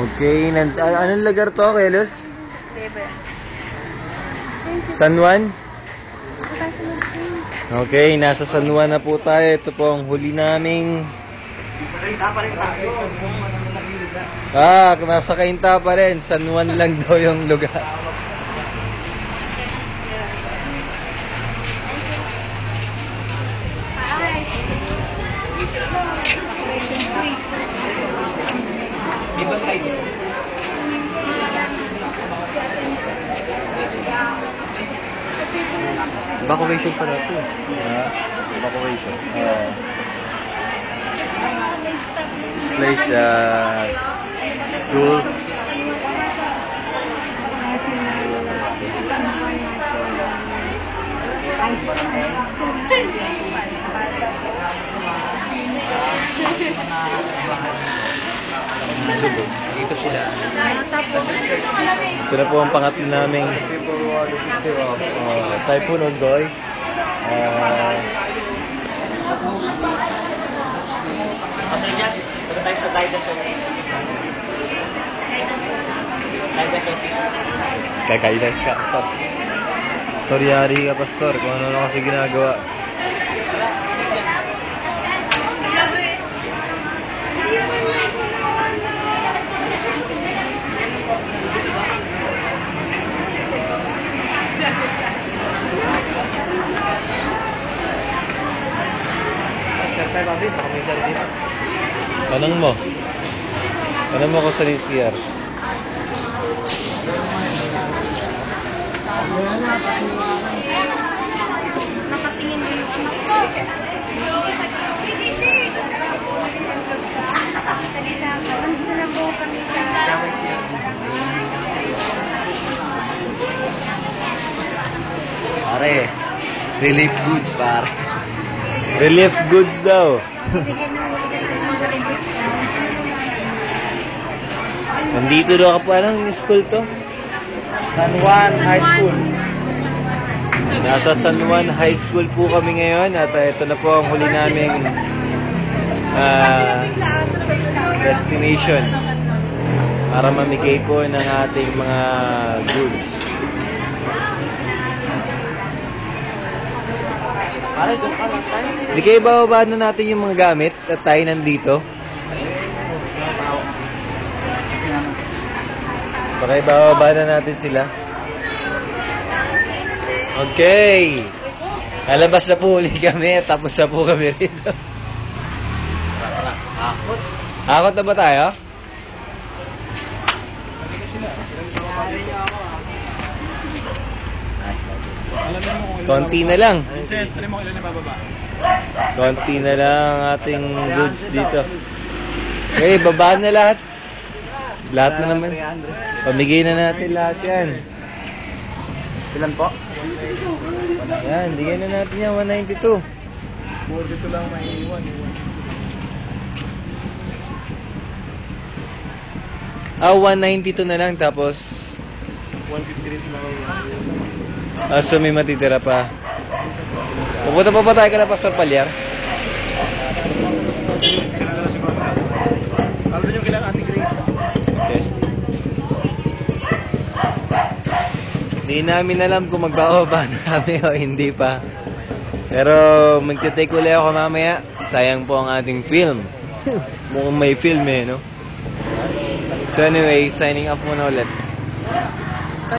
Okay, anong lugar to, Kelos? San Juan? Okay, nasa San Juan na po tayo. Ito po ang huli naming... nasa Cainta pa rin. San Juan lang daw yung lugar. Evacuation pala ito. Evacuation. This place, school. Dito sila. Ito na po ang pangatlo naming Typhoon Ondoy. Kagaidas ka, Pastor. Storyari ka, Pastor, kung ano na kasi ginagawa. Tanong mo kung sa DCR. Nakatingin mo yung anak ko. Pare, relief goods, pare. Relief goods daw. Nandito daw ka pa, anong school to? San Juan High School. Nasa San Juan High School po kami ngayon at ito na po ang huli naming destination para mamigay po ng ating mga goods. Hindi kayo bababa na natin yung mga gamit at tayo nandito? Baka bababa na natin sila. Okay. Alabas na po ulit kami. Tapos na po kami rito. Akot. Akot na ba tayo? Konti na lang. Konti na lang ang ating goods dito. Okay, baba na lahat. Lahat na naman. Pamigay na natin lahat yan. Ilan po? Yan, bigyan na natin yan, 192. More dito lang may iwan. Ah, 192 na lang, tapos 153 na lang. so may matitira pa. Pupunta pa tayo kala Pastor Palyar? Alam nyo kailang Ate Grace? Okay. Hindi namin alam kung magbababa na kami o hindi pa. Pero magte-take ulit ako mamaya. Sayang po ang ating film. Mukhang may film no? So anyway, signing off muna ulit.